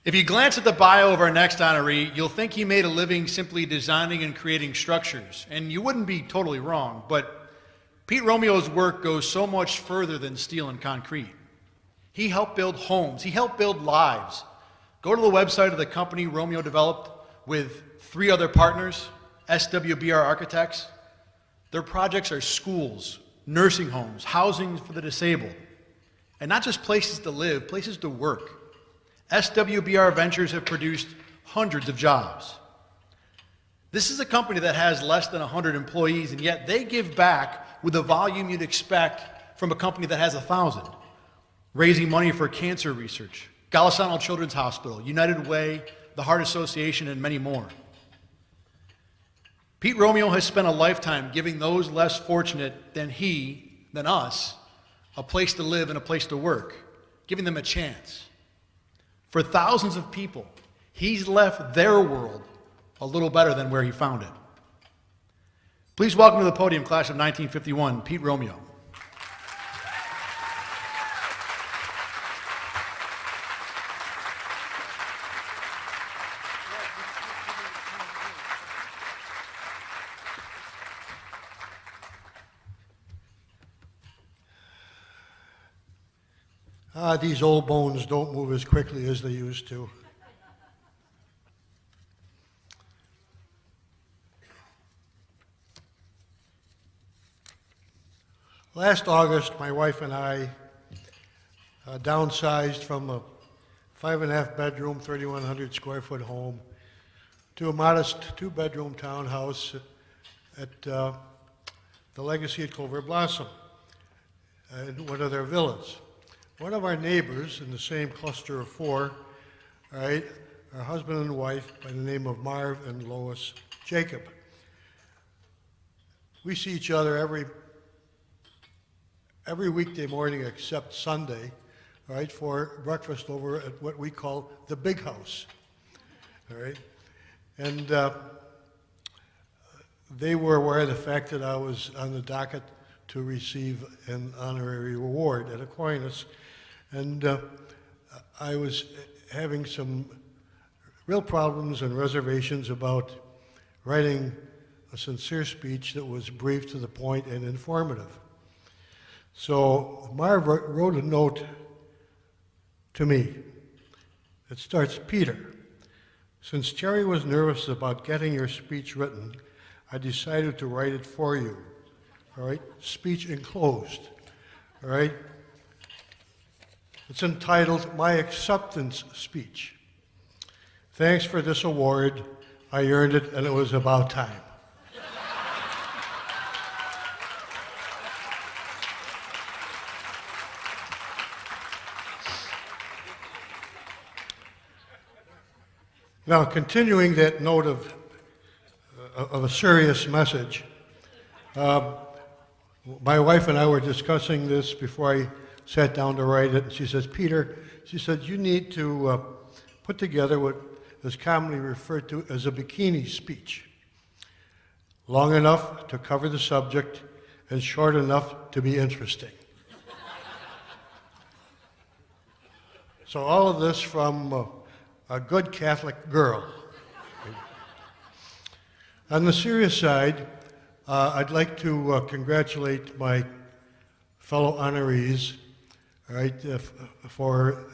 If you glance at the bio of our next honoree, you'll think he made a living simply designing and creating structures. And you wouldn't be totally wrong, but Pete Romeo's work goes so much further than steel and concrete. He helped build homes. He helped build lives. Go to the website of the company Romeo developed with 3 other partners, SWBR Architects. Their projects are schools, nursing homes, housing for the disabled, and not just places to live, places to work. SWBR Ventures have produced hundreds of jobs. This is a company that has less than 100 employees, and yet they give back with the volume you'd expect from a company that has 1,000, raising money for cancer research, Golisano Children's Hospital, United Way, the Heart Association, and many more. Pete Romeo has spent a lifetime giving those less fortunate than us, a place to live and a place to work, giving them a chance. For thousands of people, he's left their world a little better than where he found it. Please welcome to the podium, class of 1951, Pete Romeo. These old bones don't move as quickly as they used to. Last August, my wife and I downsized from a 5.5 bedroom, 3,100 square foot home to a modest 2-bedroom townhouse at the Legacy at Clover Blossom, in one of their villas. One of our neighbors in the same cluster of 4, all right, are husband and wife by the name of Marv and Lois Jacob. We see each other every weekday morning except Sunday, all right, for breakfast over at what we call the Big House, all right? And they were aware of the fact that I was on the docket to receive an honorary award at Aquinas. And I was having some real problems and reservations about writing a sincere speech that was brief, to the point, and informative. So Marv wrote a note to me. It starts, Peter, since Terry was nervous about getting your speech written, I decided to write it for you. All right, speech enclosed. All right. It's entitled, My Acceptance Speech. Thanks for this award. I earned it, and it was about time. Now, continuing that note of a serious message, my wife and I were discussing this before I sat down to write it, and she says, Peter, she said, you need to put together what is commonly referred to as a bikini speech. Long enough to cover the subject and short enough to be interesting. So all of this from a good Catholic girl. On the serious side, I'd like to congratulate my fellow honorees, all right, for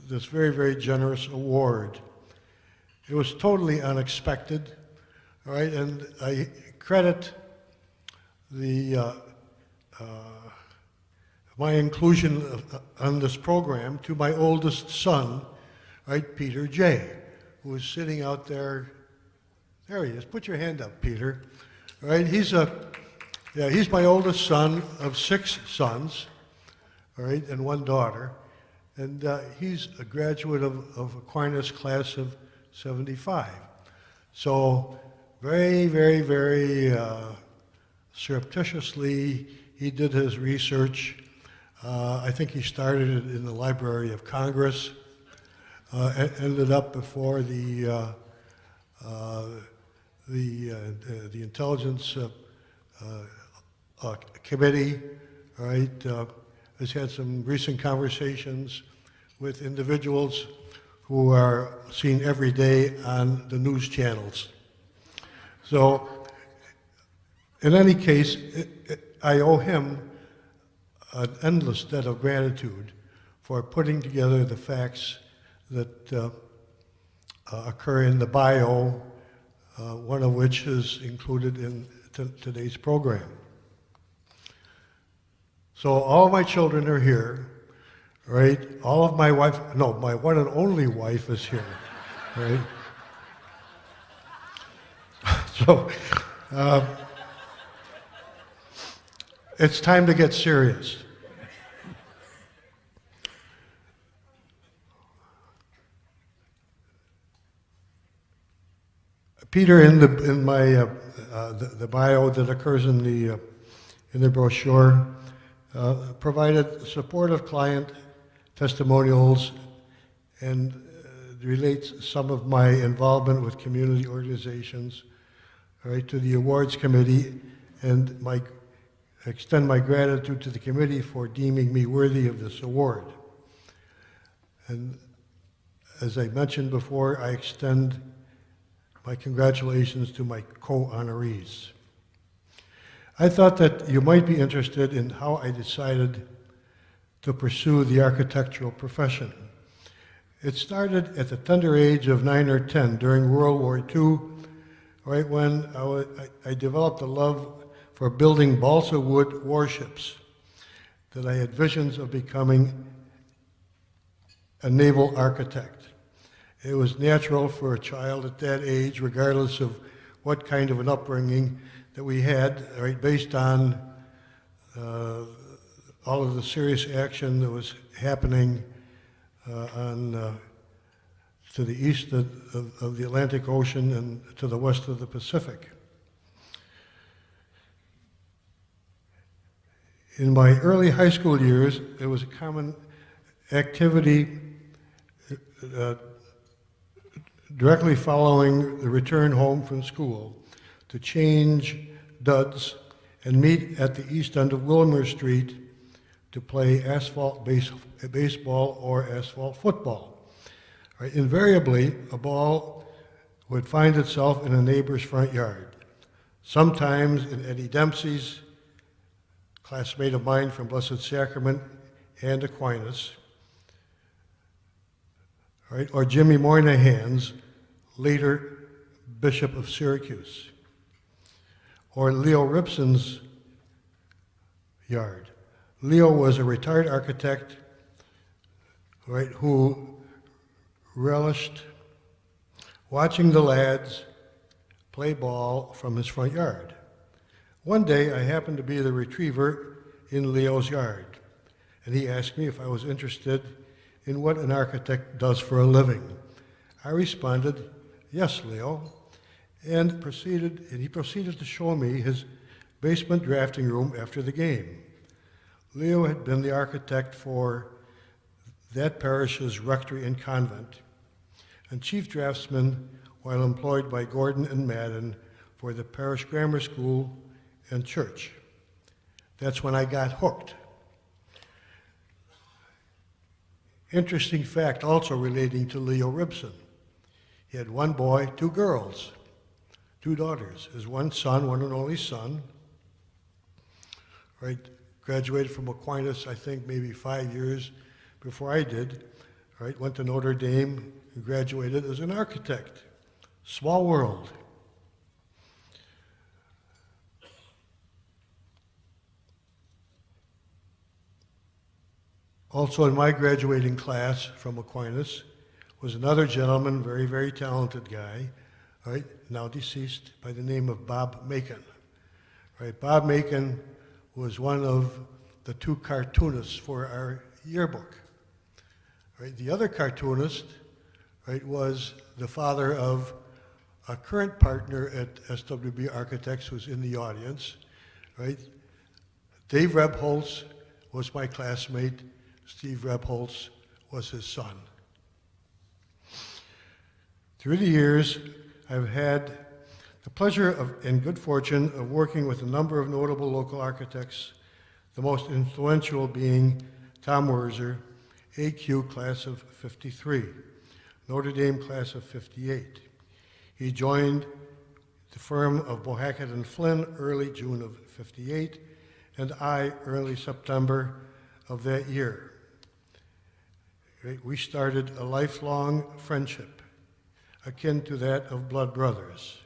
this very, very generous award. It was totally unexpected, all right, and I credit my inclusion on this program to my oldest son, right, Peter J., who is sitting out there. There he is. Put your hand up, Peter. All right, he's my oldest son of 6 sons, all right, and 1 daughter, and he's a graduate of Aquinas class of 75. So very, very, very surreptitiously, he did his research. I think he started it in the Library of Congress, ended up before the Intelligence Committee, all right, has had some recent conversations with individuals who are seen every day on the news channels. So, in any case, I owe him an endless debt of gratitude for putting together the facts that occur in the bio, one of which is included in today's program. So all my children are here, right? All of my wife, no, my one and only wife is here, right? So it's time to get serious. Peter, in the bio that occurs in the brochure, provided supportive client testimonials and relates some of my involvement with community organizations, right, to the awards committee, and extend my gratitude to the committee for deeming me worthy of this award. And as I mentioned before, I extend my congratulations to my co-honorees. I thought that you might be interested in how I decided to pursue the architectural profession. It started at the tender age of 9 or 10 during World War II, right when I developed a love for building balsa wood warships, that I had visions of becoming a naval architect. It was natural for a child at that age, regardless of what kind of an upbringing that we had, right, based on all of the serious action that was happening to the east of the Atlantic Ocean and to the west of the Pacific. In my early high school years, it was a common activity directly following the return home from school to change duds and meet at the east end of Wilmer Street to play asphalt baseball or asphalt football. Right? Invariably, a ball would find itself in a neighbor's front yard, sometimes in Eddie Dempsey's, classmate of mine from Blessed Sacrament and Aquinas, right? Or Jimmy Moynihan's, later Bishop of Syracuse, or Leo Ripson's yard. Leo was a retired architect, right, who relished watching the lads play ball from his front yard. One day, I happened to be the retriever in Leo's yard, and he asked me if I was interested in what an architect does for a living. I responded, "Yes, Leo," and he proceeded to show me his basement drafting room after the game. Leo had been the architect for that parish's rectory and convent, and chief draftsman while employed by Gordon and Madden for the parish grammar school and church. That's when I got hooked. Interesting fact also relating to Leo Ripson. He had one boy, two girls, two daughters. His one son, one and only son, right, graduated from Aquinas, I think maybe 5 years before I did, right, went to Notre Dame and graduated as an architect. Small world. Also in my graduating class from Aquinas was another gentleman, very, very talented guy, right, now deceased, by the name of Bob Macon. Right, Bob Macon was one of the two cartoonists for our yearbook. Right, the other cartoonist, right, was the father of a current partner at SWB Architects who's in the audience, right? Dave Rebholz was my classmate. Steve Rebholz was his son. Through the years, I've had the pleasure and good fortune of working with a number of notable local architects, the most influential being Tom Werzer, AQ class of '53, Notre Dame class of 58. He joined the firm of Bohackett and Flynn early June of 58, and I early September of that year. We started a lifelong friendship, akin to that of blood brothers.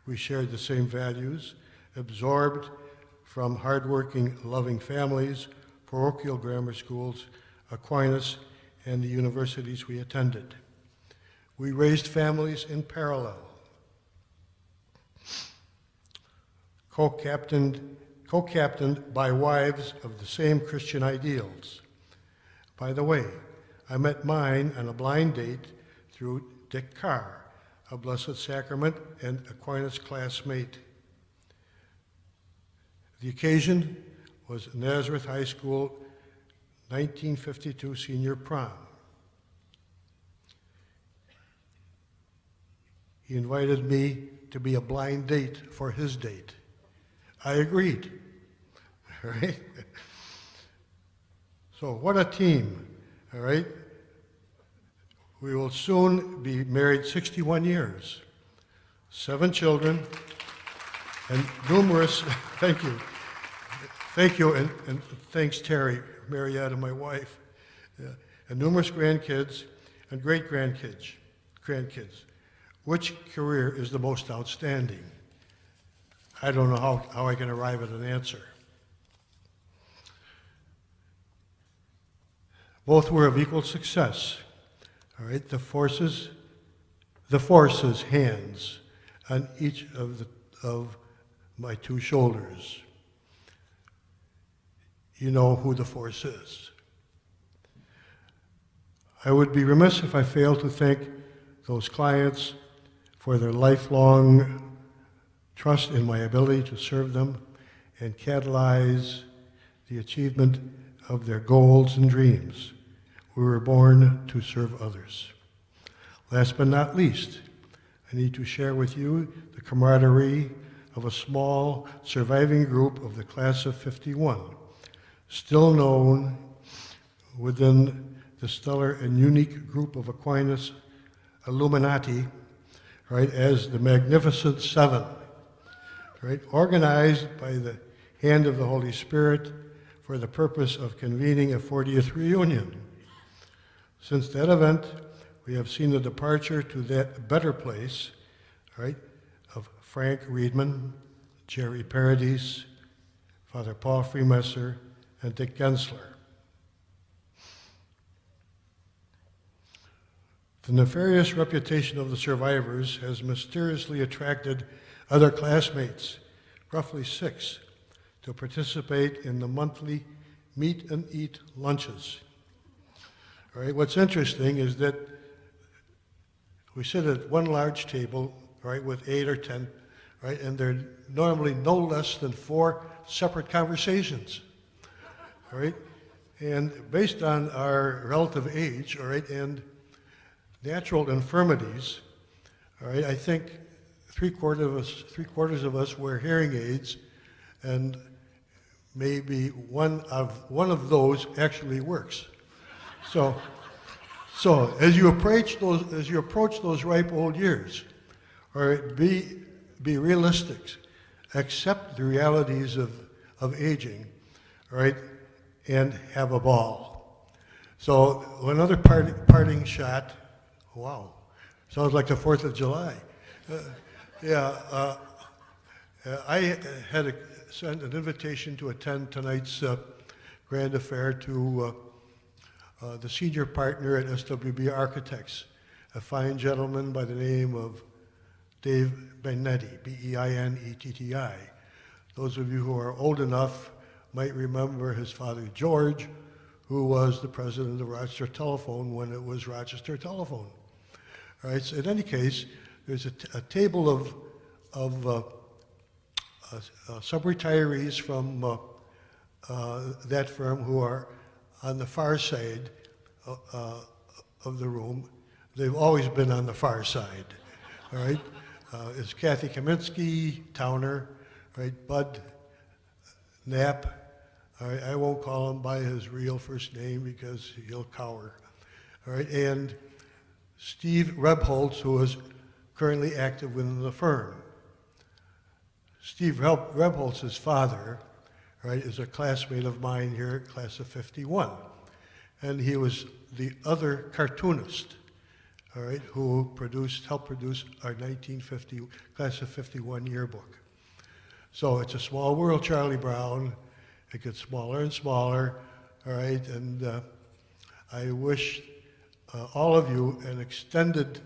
We shared the same values, absorbed from hardworking, loving families, parochial grammar schools, Aquinas, and the universities we attended. We raised families in parallel, co-captained by wives of the same Christian ideals. By the way, I met mine on a blind date through Dick Carr, a Blessed Sacrament and Aquinas classmate. The occasion was Nazareth High School 1952 senior prom. He invited me to be a blind date for his date. I agreed. All right? So what a team, all right? We will soon be married 61 years, 7 children, and numerous, thank you, and thanks Terry, Marietta, my wife, and numerous grandkids and great-grandkids. Which career is the most outstanding? I don't know how I can arrive at an answer. Both were of equal success. All right, the forces hands on each of my 2 shoulders. You know who the force is. I would be remiss if I failed to thank those clients for their lifelong trust in my ability to serve them and catalyze the achievement of their goals and dreams. We were born to serve others. Last but not least, I need to share with you the camaraderie of a small surviving group of the class of 51, still known within the stellar and unique group of Aquinas Illuminati, right, as the Magnificent Seven, right, organized by the hand of the Holy Spirit for the purpose of convening a 40th reunion. Since that event, we have seen the departure to that better place, right, of Frank Riedman, Jerry Paradis, Father Paul Freemesser, and Dick Gensler. The nefarious reputation of the survivors has mysteriously attracted other classmates, roughly 6, to participate in the monthly meet and eat lunches. All right, what's interesting is that we sit at one large table, right, with 8 or 10, right, and there are normally no less than 4 separate conversations, all right? And based on our relative age, all right, and natural infirmities, all right, I think three-quarters of us wear hearing aids, and maybe one of those actually works. So as you approach those ripe old years, all right, be realistic, accept the realities of aging, all right, and have a ball. So another parting shot. Wow, sounds like the 4th of July. I had sent an invitation to attend tonight's grand affair to the senior partner at SWB Architects, a fine gentleman by the name of Dave Beinetti, Beinetti. Those of you who are old enough might remember his father George, who was the president of Rochester Telephone when it was Rochester Telephone. All right, so in any case, there's a table of sub-retirees from that firm who are on the far side of the room. They've always been on the far side, all right? It's Kathy Kaminsky, Towner, right? Bud Knapp. All right, I won't call him by his real first name because he'll cower. All right, and Steve Rebholz, who is currently active within the firm. Steve Rebholz's father, right, is a classmate of mine here, class of 51. And he was the other cartoonist, all right, who helped produce our 1950 class of 51 yearbook. So it's a small world, Charlie Brown. It gets smaller and smaller, all right, and I wish all of you an extended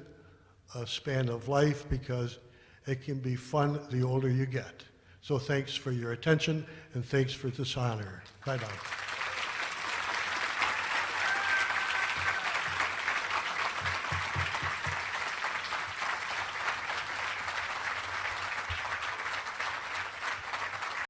span of life, because it can be fun the older you get. So thanks for your attention, and thanks for this honor. Bye now.